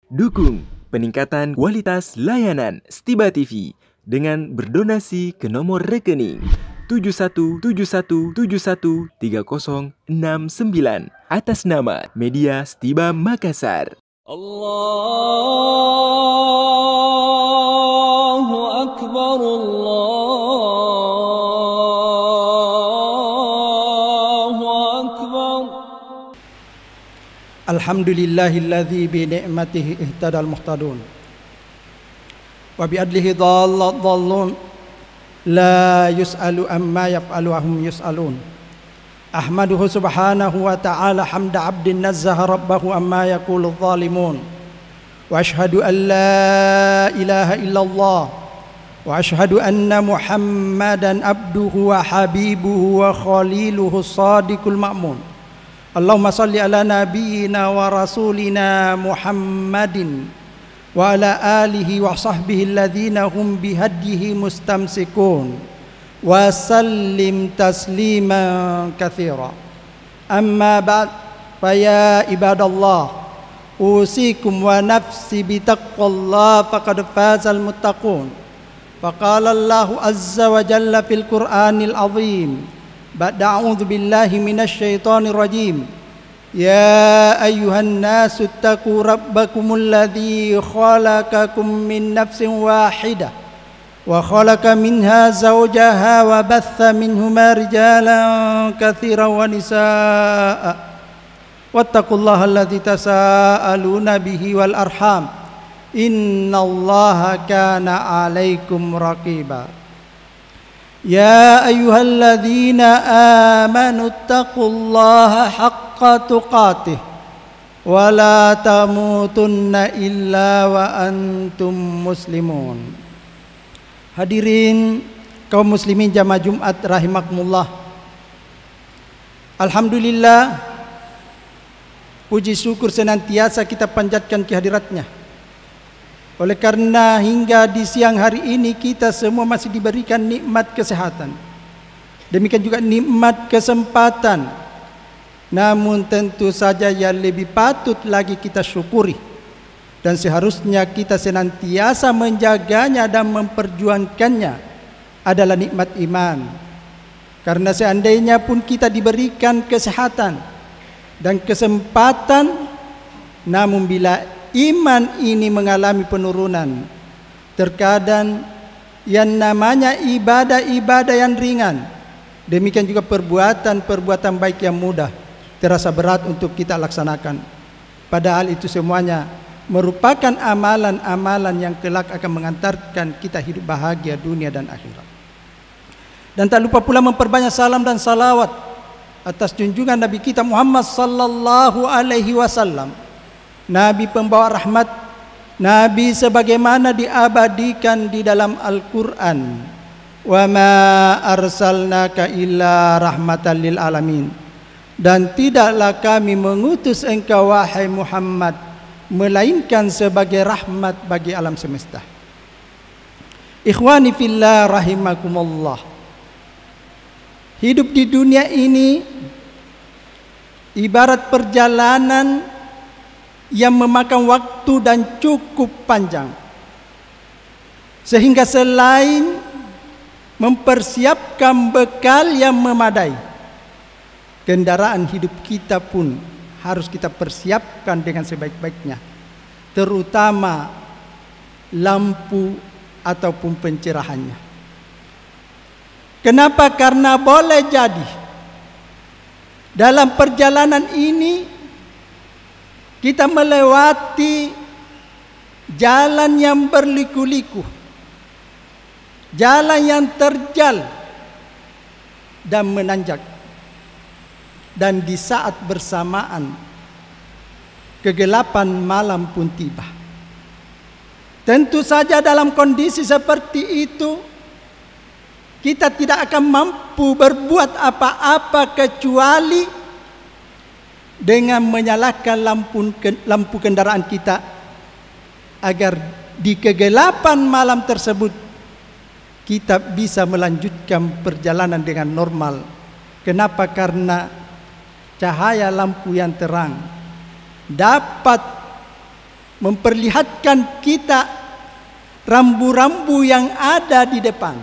Dukung peningkatan kualitas layanan Stiba TV dengan berdonasi ke nomor rekening 7171713069 atas nama Media Stiba Makassar. Allahu Akbar, Allahu Akbar. Alhamdulillahilladzi bi ni'matihi ihtadal muhtadun wa bi adlihi dhallun la yus'alu amma yaf'alu wa hum yus'alun. Ahmaduhu subhanahu wa ta'ala hamda 'abdin nazzaha rabbahu amma yaqulu adh-dhalimun wa ashhadu an la ilaha illallah wa ashhadu anna Muhammadan abduhu wa habibuhu wa khaliluhu shadiqul ma'mun. Allahumma salli ala nabiyyina wa rasulina Muhammadin wa ala alihi wa sahbihi alladhina hum bihadyihi mustamsikun wa sallim tasliman katsira. Amma ba'd, fa ya ibadallah, usikum wa nafsi bitaqwallah faqad fazal muttaqun. Faqala Allahu azza wa jalla fil Qur'anil azim ba'da a'udzu billahi minasy syaithanir rajim. Ya ayyuhan nasu ittaqu rabbakumul ladzi khalaqakum min nafsin wahidah wa khalaqa minha zawjaha wa batha minhuma rijalan katsiran wa nisaa. Wattaqullaha alladzi tasaaluna bihi wal arham. Innallaha kana 'alaikum raqiba. Ya ayyuhalladzina amanu taqullaha haqqa tuqatih wa la tamutunna illa wa antum muslimun. Hadirin kaum muslimin jamaah Jumat rahimakumullah. Alhamdulillah, puji syukur senantiasa kita panjatkan kehadiratnya. Oleh karena hingga di siang hari ini kita semua masih diberikan nikmat kesehatan, demikian juga nikmat kesempatan. Namun tentu saja yang lebih patut lagi kita syukuri dan seharusnya kita senantiasa menjaganya dan memperjuangkannya adalah nikmat iman. Karena seandainya pun kita diberikan kesehatan dan kesempatan, namun bila iman ini mengalami penurunan, terkadang yang namanya ibadah-ibadah yang ringan, demikian juga perbuatan-perbuatan baik yang mudah, terasa berat untuk kita laksanakan. Padahal itu semuanya merupakan amalan-amalan yang kelak akan mengantarkan kita hidup bahagia dunia dan akhirat. Dan tak lupa pula memperbanyak salam dan salawat atas junjungan Nabi kita Muhammad sallallahu alaihi wasallam, Nabi pembawa rahmat, Nabi sebagaimana diabadikan di dalam Al-Quran. Wa ma arsalnaka illa rahmatan lil alamin. Dan tidaklah kami mengutus engkau wahai Muhammad melainkan sebagai rahmat bagi alam semesta. Ikhwani fillah rahimakumullah. Hidup di dunia ini ibarat perjalanan yang memakan waktu dan cukup panjang, sehingga selain mempersiapkan bekal yang memadai, kendaraan hidup kita pun harus kita persiapkan dengan sebaik-baiknya, terutama lampu ataupun pencerahannya. Kenapa? Karena boleh jadi dalam perjalanan ini kita melewati jalan yang berliku-liku, jalan yang terjal dan menanjak. Dan di saat bersamaan kegelapan malam pun tiba. Tentu saja dalam kondisi seperti itu kita tidak akan mampu berbuat apa-apa kecuali dengan menyalakan lampu kendaraan kita agar di kegelapan malam tersebut kita bisa melanjutkan perjalanan dengan normal. Kenapa? Karena cahaya lampu yang terang dapat memperlihatkan kita rambu-rambu yang ada di depan,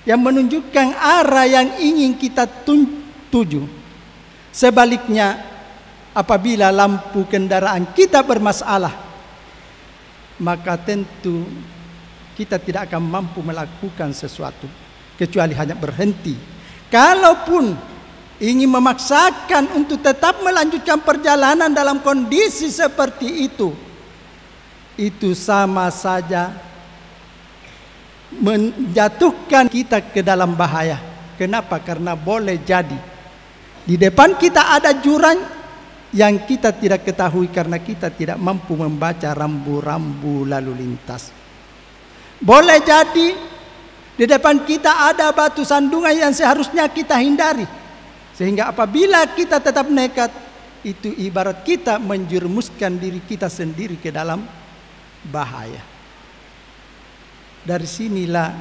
yang menunjukkan arah yang ingin kita tuju. Sebaliknya, apabila lampu kendaraan kita bermasalah, maka tentu kita tidak akan mampu melakukan sesuatu kecuali hanya berhenti. Kalaupun ingin memaksakan untuk tetap melanjutkan perjalanan dalam kondisi seperti itu sama saja menjatuhkan kita ke dalam bahaya. Kenapa? Karena boleh jadi di depan kita ada jurang yang kita tidak ketahui karena kita tidak mampu membaca rambu-rambu lalu lintas. Boleh jadi di depan kita ada batu sandungan yang seharusnya kita hindari. Sehingga apabila kita tetap nekat, itu ibarat kita menjerumuskan diri kita sendiri ke dalam bahaya. Dari sinilah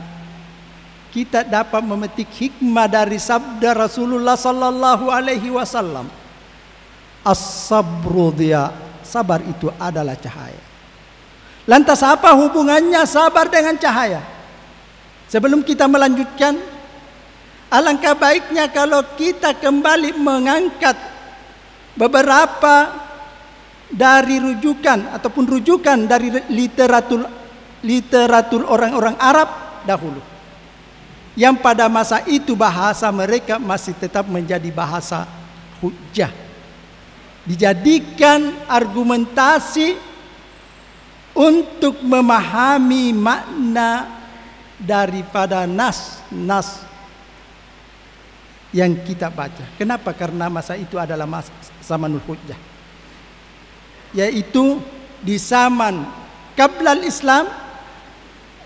kita dapat memetik hikmah dari sabda Rasulullah sallallahu alaihi wasallam. As-sabru diya, sabar itu adalah cahaya. Lantas apa hubungannya sabar dengan cahaya? Sebelum kita melanjutkan, alangkah baiknya kalau kita kembali mengangkat beberapa dari rujukan ataupun rujukan dari literatur orang-orang Arab dahulu, yang pada masa itu bahasa mereka masih tetap menjadi bahasa hujjah, dijadikan argumentasi untuk memahami makna daripada nas yang kita baca. Kenapa? Karena masa itu adalah masa zamanul hujjah, yaitu di zaman qablal Islam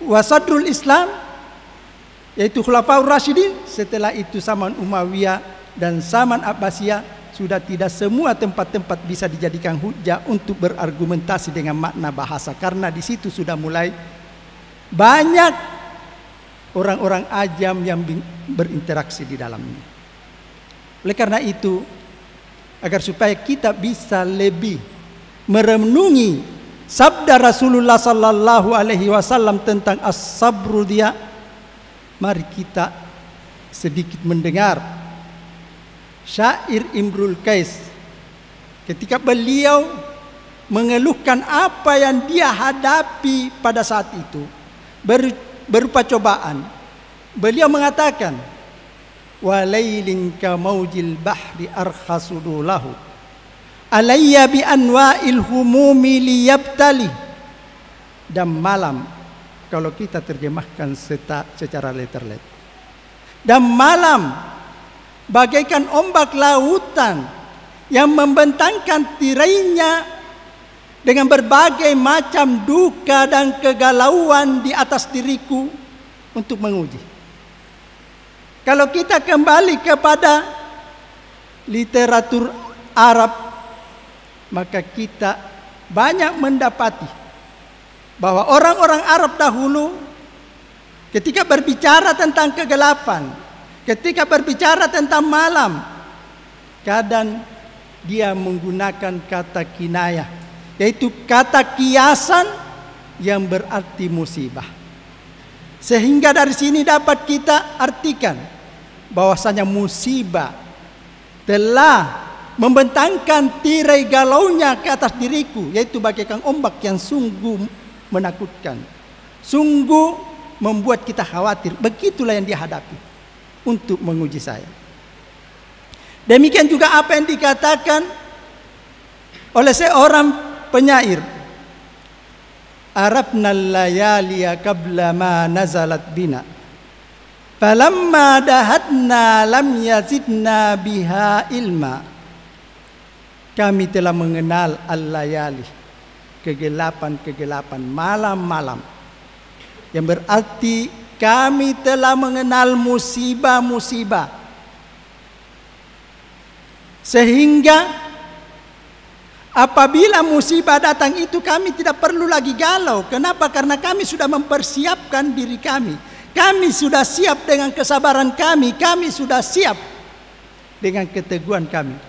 wa sadrul Islam, yaitu Khulafaur Rasyidin. Setelah itu zaman Umayyah dan zaman Abbasiyah, sudah tidak semua tempat-tempat bisa dijadikan hujjah untuk berargumentasi dengan makna bahasa, karena di situ sudah mulai banyak orang-orang ajam yang berinteraksi di dalamnya. Oleh karena itu, agar supaya kita bisa lebih merenungi sabda Rasulullah sallallahu alaihi wasallam tentang as-sabru dia, mari kita sedikit mendengar syair Imrul Qais ketika beliau mengeluhkan apa yang dia hadapi pada saat itu berupa cobaan. Beliau mengatakan, walailin ka maujil bahri arkhasudulahu alayya bi anwa'il humumi liyabtali. Dan malam, kalau kita terjemahkan secara letterlet, dan malam bagaikan ombak lautan yang membentangkan tirainya dengan berbagai macam duka dan kegalauan di atas diriku untuk menguji. Kalau kita kembali kepada literatur Arab, maka kita banyak mendapati bahwa orang-orang Arab dahulu ketika berbicara tentang kegelapan, ketika berbicara tentang malam, kadang dia menggunakan kata kinayah, yaitu kata kiasan yang berarti musibah. Sehingga dari sini dapat kita artikan bahwasanya musibah telah membentangkan tirai galaunya ke atas diriku, yaitu bagaikan ombak yang sungguh menakutkan, sungguh membuat kita khawatir. Begitulah yang dihadapi untuk menguji saya. Demikian juga apa yang dikatakan oleh seorang penyair, arafna layaliya qabla ma nazalat bina falamma dahatna lam yazidna biha ilma. Kami telah mengenal al-layali, kegelapan-kegelapan malam-malam, yang berarti kami telah mengenal musibah-musibah, sehingga apabila musibah datang itu kami tidak perlu lagi galau. Kenapa? Karena kami sudah mempersiapkan diri kami. Kami sudah siap dengan kesabaran kami. Kami sudah siap dengan keteguhan kami.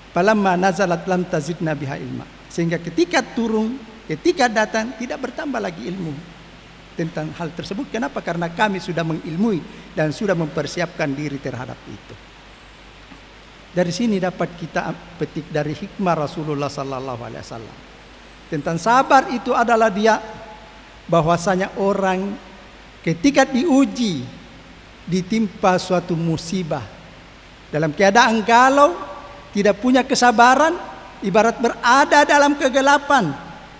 Falamma nazalat lam tazidna biha ilma. Sehingga ketika turun, ketika datang, tidak bertambah lagi ilmu tentang hal tersebut. Kenapa? Karena kami sudah mengilmui dan sudah mempersiapkan diri terhadap itu. Dari sini dapat kita petik dari hikmah Rasulullah sallallahu alaihi wasallam. Tentang sabar itu adalah dia bahwasanya orang ketika diuji, ditimpa suatu musibah, dalam keadaan galau, tidak punya kesabaran, ibarat berada dalam kegelapan,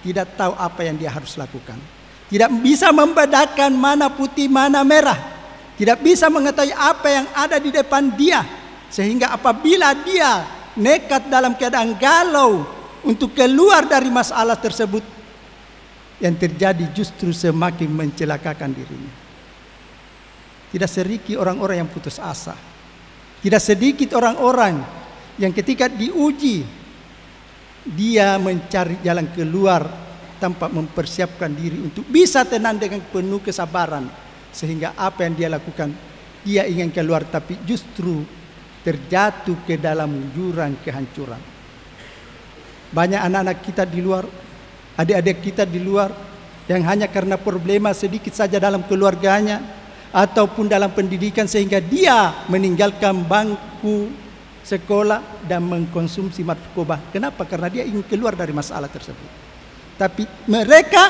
tidak tahu apa yang dia harus lakukan, tidak bisa membedakan mana putih mana merah, tidak bisa mengetahui apa yang ada di depan dia, sehingga apabila dia nekat dalam keadaan galau untuk keluar dari masalah tersebut, yang terjadi justru semakin mencelakakan dirinya. Tidak sedikit orang-orang yang putus asa, tidak sedikit orang-orang yang ketika diuji dia mencari jalan keluar tanpa mempersiapkan diri untuk bisa tenang dengan penuh kesabaran, sehingga apa yang dia lakukan, dia ingin keluar tapi justru terjatuh ke dalam jurang kehancuran. Banyak anak-anak kita di luar, adik-adik kita di luar yang hanya karena problema sedikit saja dalam keluarganya ataupun dalam pendidikan sehingga dia meninggalkan bangku sekolah dan mengkonsumsi narkoba. Kenapa? Karena dia ingin keluar dari masalah tersebut. Tapi mereka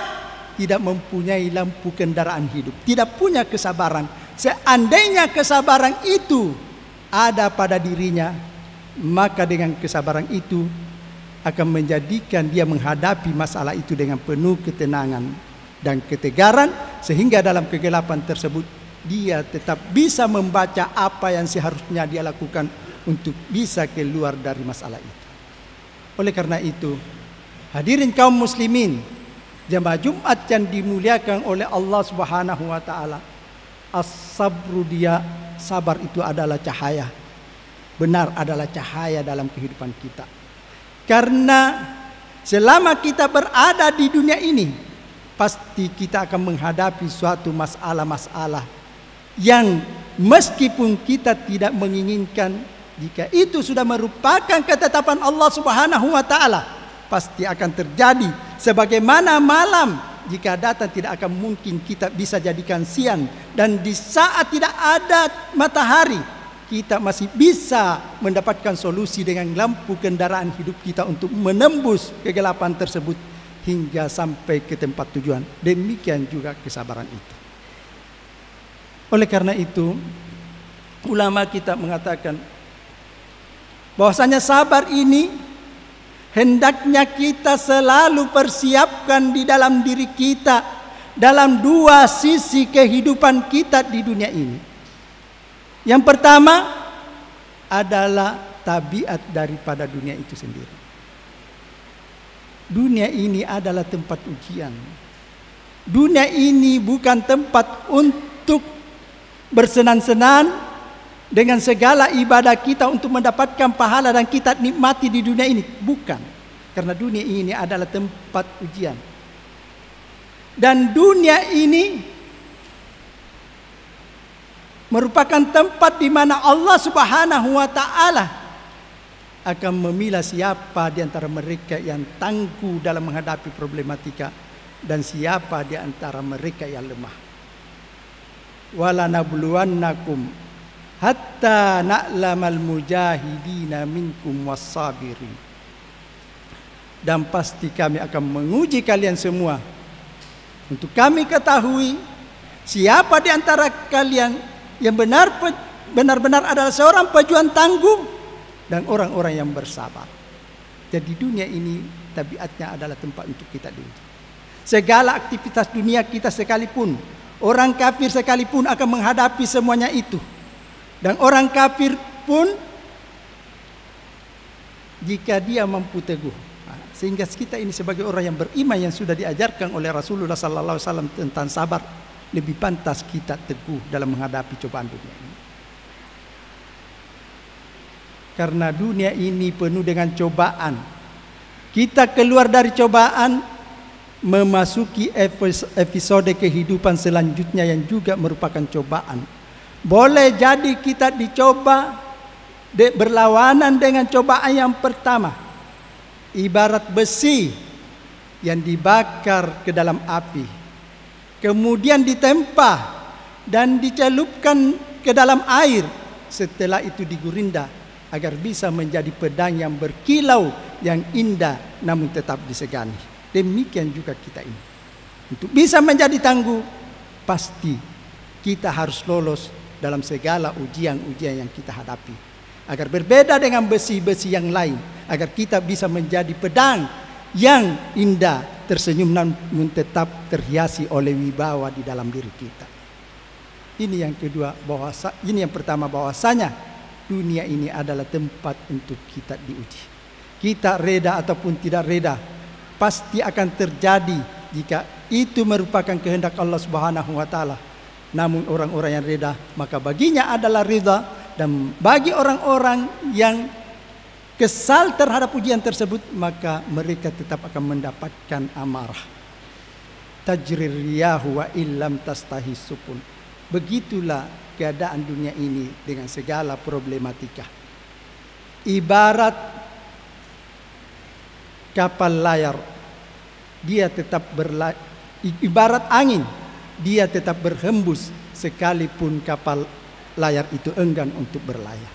tidak mempunyai lampu kendaraan hidup, tidak punya kesabaran. Seandainya kesabaran itu ada pada dirinya, maka dengan kesabaran itu akan menjadikan dia menghadapi masalah itu dengan penuh ketenangan dan ketegaran, sehingga dalam kegelapan tersebut dia tetap bisa membaca apa yang seharusnya dia lakukan untuk bisa keluar dari masalah itu. Oleh karena itu, hadirin kaum muslimin, jemaah Jumat yang dimuliakan oleh Allah Subhanahu wa taala, as-sabru, dia sabar itu adalah cahaya. Benar adalah cahaya dalam kehidupan kita. Karena selama kita berada di dunia ini, pasti kita akan menghadapi suatu masalah-masalah yang meskipun kita tidak menginginkan, jika itu sudah merupakan ketetapan Allah Subhanahu wa taala, pasti akan terjadi. Sebagaimana malam jika datang tidak akan mungkin kita bisa jadikan siang, dan di saat tidak ada matahari kita masih bisa mendapatkan solusi dengan lampu kendaraan hidup kita untuk menembus kegelapan tersebut hingga sampai ke tempat tujuan. Demikian juga kesabaran itu. Oleh karena itu, ulama kita mengatakan bahwasanya sabar ini hendaknya kita selalu persiapkan di dalam diri kita dalam dua sisi kehidupan kita di dunia ini. Yang pertama adalah tabiat daripada dunia itu sendiri. Dunia ini adalah tempat ujian. Dunia ini bukan tempat untuk bersenang-senang dengan segala ibadah kita untuk mendapatkan pahala dan kita nikmati di dunia ini. Bukan. Karena dunia ini adalah tempat ujian. Dan dunia ini merupakan tempat di mana Allah Subhanahu wa taala akan memilah siapa di antara mereka yang tangguh dalam menghadapi problematika dan siapa di antara mereka yang lemah. Wala nabluwannakum hatta na'lamal mujahidina minkum wassabirin. Dan pasti kami akan menguji kalian semua untuk kami ketahui siapa di antara kalian yang benar-benar adalah seorang pejuang tangguh dan orang-orang yang bersabar. Jadi dunia ini tabiatnya adalah tempat untuk kita diuji. Segala aktivitas dunia kita sekalipun, orang kafir sekalipun akan menghadapi semuanya itu. Dan orang kafir pun jika dia mampu teguh. Sehingga kita ini sebagai orang yang beriman yang sudah diajarkan oleh Rasulullah sallallahu alaihi wasallam tentang sabar, lebih pantas kita teguh dalam menghadapi cobaan dunia ini. Karena dunia ini penuh dengan cobaan. Kita keluar dari cobaan, memasuki episode kehidupan selanjutnya yang juga merupakan cobaan. Boleh jadi kita dicoba berlawanan dengan cobaan yang pertama. ibarat besi yang dibakar ke dalam api, kemudian ditempa dan dicelupkan ke dalam air, setelah itu digurinda agar bisa menjadi pedang yang berkilau, yang indah namun tetap disegani. Demikian juga kita ini. Untuk bisa menjadi tangguh, pasti kita harus lolos dalam segala ujian-ujian yang kita hadapi, agar berbeda dengan besi-besi yang lain, agar kita bisa menjadi pedang yang indah, tersenyum namun tetap terhiasi oleh wibawa di dalam diri kita. Ini yang kedua, ini yang pertama, bahwasanya dunia ini adalah tempat untuk kita diuji. Kita reda ataupun tidak reda, pasti akan terjadi jika itu merupakan kehendak Allah Subhanahu wa taala. Namun orang-orang yang reda, maka baginya adalah ridha, dan bagi orang-orang yang kesal terhadap ujian tersebut, maka mereka tetap akan mendapatkan amarah. Tajrir riyahu wa illam tastahi sukun. Begitulah keadaan dunia ini dengan segala problematika. Ibarat kapal layar, dia tetap ibarat angin, dia tetap berhembus sekalipun kapal layar itu enggan untuk berlayar.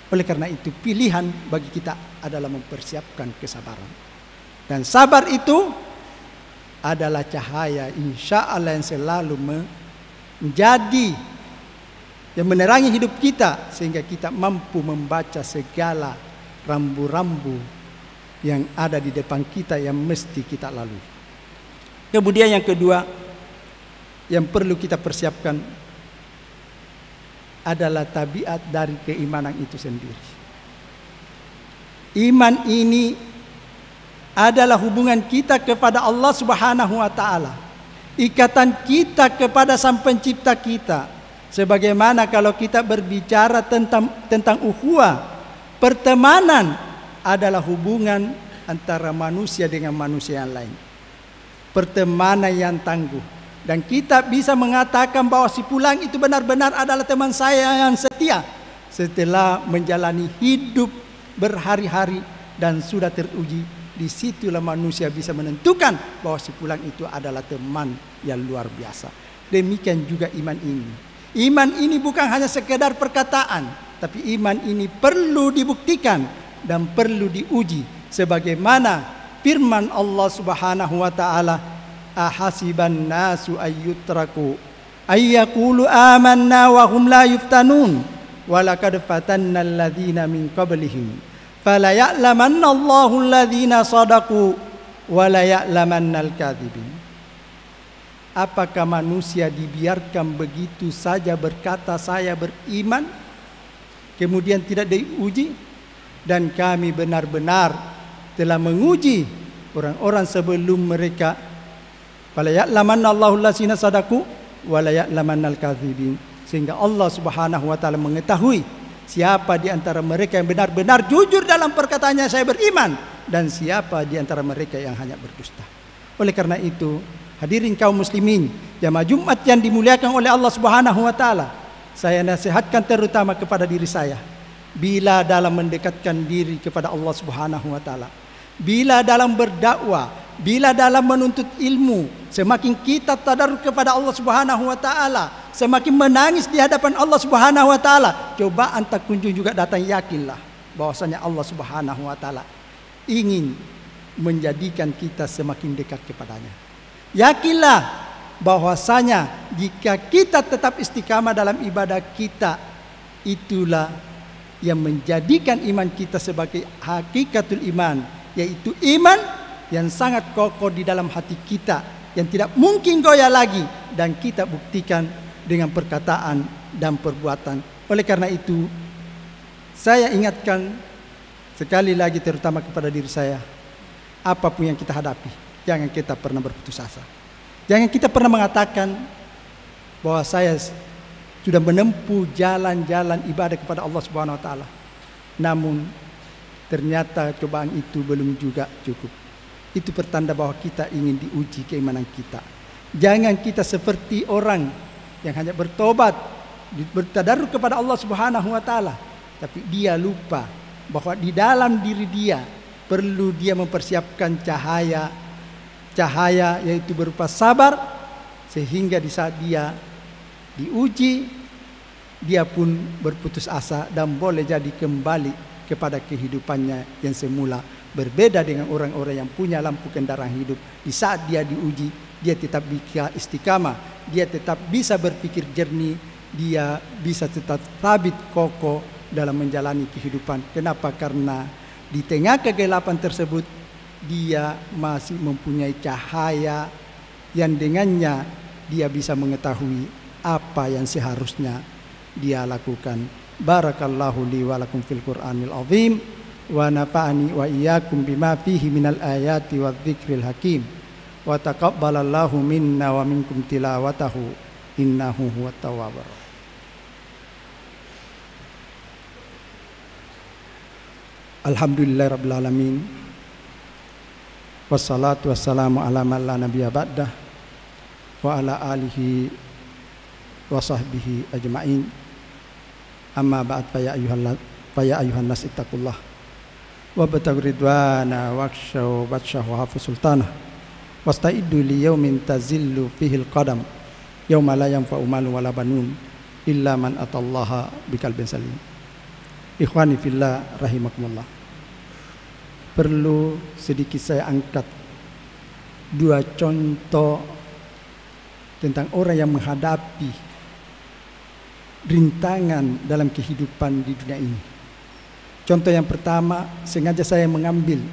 Oleh karena itu, pilihan bagi kita adalah mempersiapkan kesabaran. Dan sabar itu adalah cahaya insya Allah yang selalu menjadi yang menerangi hidup kita, sehingga kita mampu membaca segala rambu-rambu yang ada di depan kita yang mesti kita lalui. Kemudian yang kedua yang perlu kita persiapkan adalah tabiat dari keimanan itu sendiri. Iman ini adalah hubungan kita kepada Allah Subhanahu wa taala, ikatan kita kepada Sang Pencipta kita. Sebagaimana kalau kita berbicara tentang ukhuwah, pertemanan adalah hubungan antara manusia dengan manusia yang lain, pertemanan yang tangguh. Dan kita bisa mengatakan bahwa si fulan itu benar-benar adalah teman saya yang setia setelah menjalani hidup berhari-hari dan sudah teruji. Disitulah manusia bisa menentukan bahwa si fulan itu adalah teman yang luar biasa. Demikian juga iman ini. Iman ini bukan hanya sekedar perkataan, tapi iman ini perlu dibuktikan dan perlu diuji. Sebagaimana firman Allah Subhanahu wa taala, ahasiban nasu ayyutraku ayyaqulu amanna wa hum la yuftanun wa laqad fatanna alladhina min qablihim fala ya'lamanna Allahu alladhina sadaqu wa la ya'lamanna al-kadhibin. Apakah manusia dibiarkan begitu saja berkata saya beriman, kemudian tidak diuji? Dan kami benar-benar telah menguji orang-orang sebelum mereka. Fala ya'lamanna Allahu allazina sadaqu wa la ya'lamanna al-kadzibin. Sehingga Allah Subhanahu wa taala mengetahui siapa di antara mereka yang benar-benar jujur dalam perkataannya saya beriman, dan siapa di antara mereka yang hanya berdusta. Oleh karena itu, hadirin kaum muslimin, jamaah Jumat yang dimuliakan oleh Allah Subhanahu wa taala, saya nasihatkan terutama kepada diri saya, bila dalam mendekatkan diri kepada Allah Subhanahu wa taala, bila dalam berdakwah, bila dalam menuntut ilmu, semakin kita tadarruk kepada Allah Subhanahu wa taala, semakin menangis di hadapan Allah Subhanahu wa taala, cobaan tak kunjung juga datang, yakinlah bahwasanya Allah Subhanahu wa taala ingin menjadikan kita semakin dekat kepadanya. Yakinlah bahwasanya jika kita tetap istiqamah dalam ibadah kita, itulah yang menjadikan iman kita sebagai hakikatul iman, yaitu iman yang sangat kokoh di dalam hati kita, yang tidak mungkin goyah lagi, dan kita buktikan dengan perkataan dan perbuatan. Oleh karena itu, saya ingatkan sekali lagi terutama kepada diri saya, apapun yang kita hadapi, jangan kita pernah berputus asa. Jangan kita pernah mengatakan bahwa saya sudah menempuh jalan-jalan ibadah kepada Allah Subhanahu wa taala, namun ternyata cobaan itu belum juga cukup. Itu pertanda bahwa kita ingin diuji keimanan kita. Jangan kita seperti orang yang hanya bertobat, bertadarruk kepada Allah Subhanahu wa taala, tapi dia lupa bahwa di dalam diri dia perlu dia mempersiapkan cahaya yaitu berupa sabar, sehingga di saat dia diuji dia pun berputus asa dan boleh jadi kembali kepada kehidupannya yang semula. Berbeda dengan orang-orang yang punya lampu kendaraan hidup. Di saat dia diuji, dia tetap bisa istiqamah, dia tetap bisa berpikir jernih, dia bisa tetap sabit kokoh dalam menjalani kehidupan. Kenapa? Karena di tengah kegelapan tersebut dia masih mempunyai cahaya yang dengannya dia bisa mengetahui apa yang seharusnya dia lakukan. Barakallahu li wa lakum fil Qur'anil azim wa nafa'ani wa iyyakum bima fihi minal ayati wadh-dhikril hakim wa taqabbalallahu minna wa minkum tilawatahu innahu huwat tawwabur rahim. Alhamdulillahirabbil alamin. Wassalatu wassalamu ala man la nabiyya ba'dah wa ala alihi wa sahbihi ajma'in. Amma ba'd fa ya ayuhan nas ittaqullah wa bataghu ridwana wakshaw batshahu hafu sultanah wasta'iddu li yawmin tazillu fihi alqadam yawma la yanfa'u malun wala banun illa man atallaha biqalbin salim. Ikhwani fillah rahimakumullah. Perlu sedikit saya angkat dua contoh tentang orang yang menghadapi rintangan dalam kehidupan di dunia ini. Contoh yang pertama sengaja saya mengambil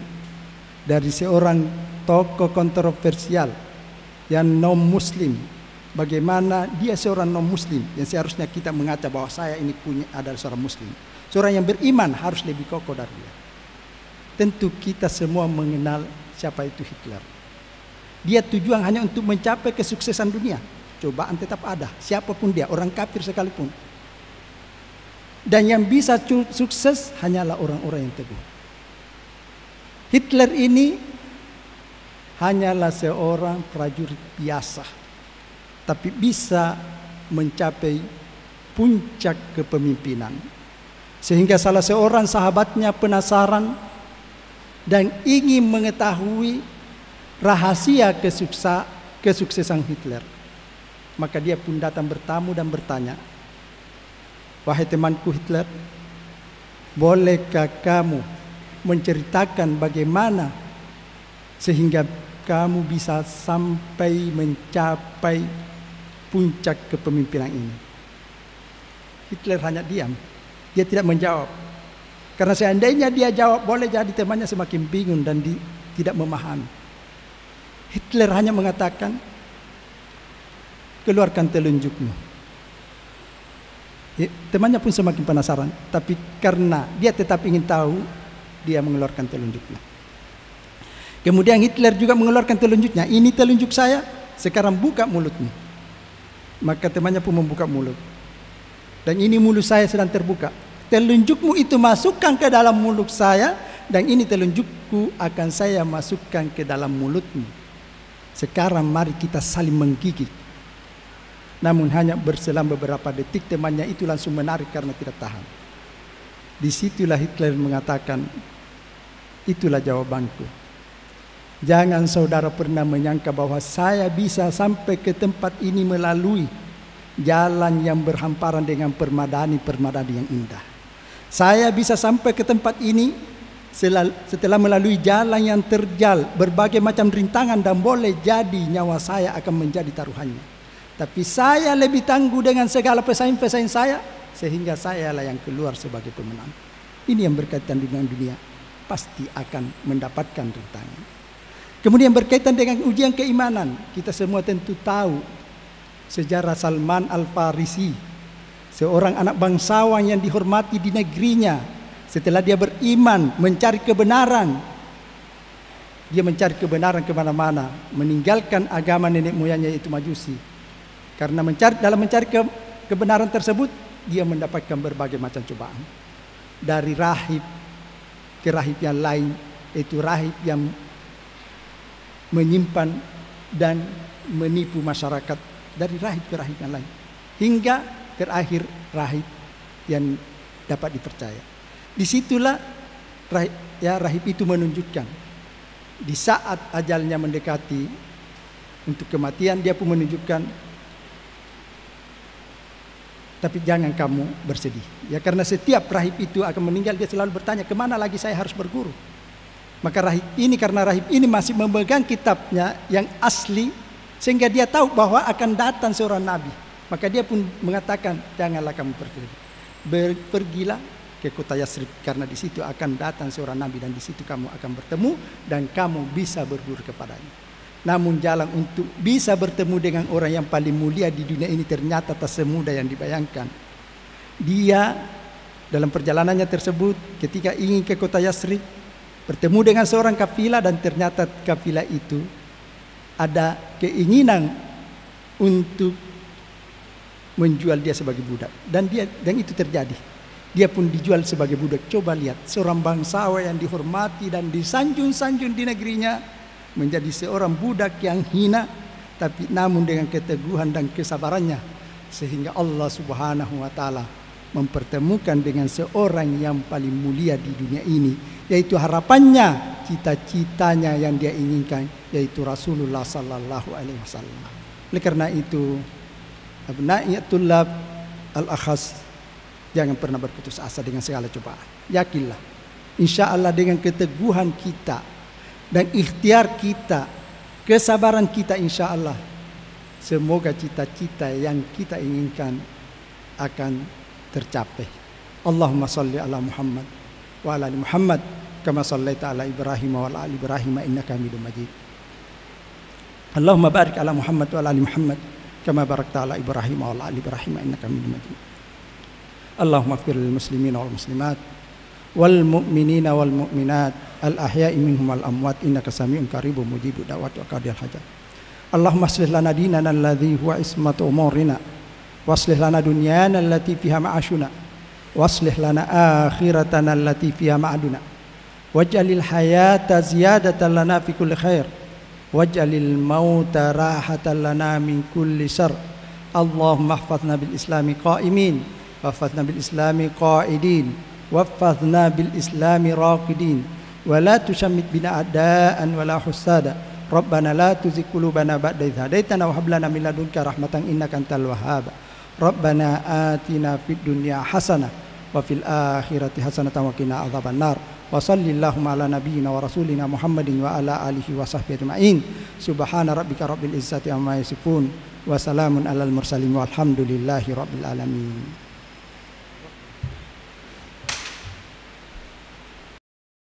dari seorang tokoh kontroversial yang non-muslim. Bagaimana dia seorang non-muslim yang seharusnya kita mengaca bahwa saya ini adalah seorang muslim. Seorang yang beriman harus lebih kokoh dari dia. Tentu kita semua mengenal siapa itu Hitler. Dia tujuan hanya untuk mencapai kesuksesan dunia. Cobaan tetap ada, siapapun dia, orang kafir sekalipun. Dan yang bisa sukses hanyalah orang-orang yang teguh. Hitler ini hanyalah seorang prajurit biasa, tapi bisa mencapai puncak kepemimpinan. Sehingga salah seorang sahabatnya penasaran dan ingin mengetahui rahasia kesuksesan Hitler. Maka dia pun datang bertamu dan bertanya, "Wahai temanku Hitler, bolehkah kamu menceritakan bagaimana sehingga kamu bisa sampai mencapai puncak kepemimpinan ini?" Hitler hanya diam. Dia tidak menjawab. Karena seandainya dia jawab, boleh jadi temannya semakin bingung dan tidak memahami. Hitler hanya mengatakan, "Keluarkan telunjukmu." Temannya pun semakin penasaran, tapi karena dia tetap ingin tahu, dia mengeluarkan telunjuknya. Kemudian Hitler juga mengeluarkan telunjuknya. "Ini telunjuk saya, sekarang buka mulutmu." Maka temannya pun membuka mulut. "Dan ini mulut saya sedang terbuka. Telunjukmu itu masukkan ke dalam mulut saya, dan ini telunjukku akan saya masukkan ke dalam mulutmu. Sekarang mari kita saling menggigit." Namun hanya berselang beberapa detik temannya itu langsung menarik karena tidak tahan. Disitulah Hitler mengatakan, "Itulah jawabanku. Jangan saudara pernah menyangka bahwa saya bisa sampai ke tempat ini melalui jalan yang berhamparan dengan permadani-permadani yang indah. Saya bisa sampai ke tempat ini setelah melalui jalan yang terjal, berbagai macam rintangan, dan boleh jadi nyawa saya akan menjadi taruhannya. Tapi saya lebih tangguh dengan segala pesaing-pesaing saya, sehingga sayalah yang keluar sebagai pemenang." Ini yang berkaitan dengan dunia, pasti akan mendapatkan rintangan. Kemudian berkaitan dengan ujian keimanan, kita semua tentu tahu sejarah Salman Al-Farisi, seorang anak bangsawan yang dihormati di negerinya. Setelah dia beriman, mencari kebenaran, dia mencari kebenaran kemana-mana, meninggalkan agama nenek moyangnya yaitu Majusi. Karena dalam mencari kebenaran tersebut, dia mendapatkan berbagai macam cobaan. Dari rahib ke rahib yang lain, yaitu rahib yang menyimpan dan menipu masyarakat, dari rahib ke rahib yang lain, hingga terakhir rahib yang dapat dipercaya. Disitulah rahib itu menunjukkan di saat ajalnya mendekati untuk kematian, dia pun menunjukkan, tapi jangan kamu bersedih. Ya, karena setiap rahib itu akan meninggal, dia selalu bertanya, kemana lagi saya harus berguru? Maka rahib ini, karena rahib ini masih memegang kitabnya yang asli, sehingga dia tahu bahwa akan datang seorang nabi. Maka dia pun mengatakan, janganlah kamu pergi. Pergilah ke kota Yasrib, karena di situ akan datang seorang nabi dan di situ kamu akan bertemu dan kamu bisa berguru kepadanya. Namun jalan untuk bisa bertemu dengan orang yang paling mulia di dunia ini ternyata tak semudah yang dibayangkan. Dia dalam perjalanannya tersebut ketika ingin ke kota Yasrib bertemu dengan seorang kafilah, dan ternyata kafilah itu ada keinginan untuk menjual dia sebagai budak, dan itu terjadi. Dia pun dijual sebagai budak. Coba lihat, seorang bangsawan yang dihormati dan disanjung-sanjung di negerinya menjadi seorang budak yang hina, tapi namun dengan keteguhan dan kesabarannya sehingga Allah Subhanahu wa taala mempertemukan dengan seorang yang paling mulia di dunia ini, yaitu harapannya, cita-citanya yang dia inginkan, yaitu Rasulullah sallallahu alaihi wasallam. Oleh karena itu, abna'i tullab al-akhas, jangan pernah berputus asa dengan segala cobaan. Yakinlah, insya Allah dengan keteguhan kita dan ikhtiar kita, kesabaran kita, insya Allah semoga cita-cita yang kita inginkan akan tercapai. Allahumma salli ala Muhammad wa ala ali Muhammad kama sallaita ala Ibrahim wa ala ali Ibrahim innaka Hamidum Majid. Allahumma barik ala Muhammad wa ala ali Muhammad kama barakta ala Ibrahim wa ala ali Ibrahim innaka Hamidum Majid. Allahumma ighfir lil muslimina wal muslimat wal mu'minina wal mu'minat al ahya'i minhum wal amwat innaka sami'un qaribun mujibud da'wat wa qadiyal hajat. Allahumma aslih lana dinana alladhi huwa ismatu umurina waslih lana dunyana allati fiha ma'ashuna waslih lana akhiratana allati fiha ma'aduna waj'alil hayata ziyadatan lana fi kulli khair waj'alil mauta rahatan lana min kulli syarr. Allahumma ihfazna bil islami qa'imin wahfazna bil islami qa'idin wahfazna bil islami raqidin wa la tushammit bina a'daan wa la husada. Rabbana la tuzigh qulubana ba'da idh hadaitana wa hab lana min ladunka rahmatan innaka antal wahhab. Rabbana atina fid dunya hasanah wa fil akhirati hasanatan wa qina adzabannar. Wa sallallahu ala nabiyyina wa rasulina Muhammadin wa ala alihi wa sahbihi ajma'in. Subhana rabbika rabbil izzati amma yasifun wa salamun alal mursalin walhamdulillahi rabbil alamin.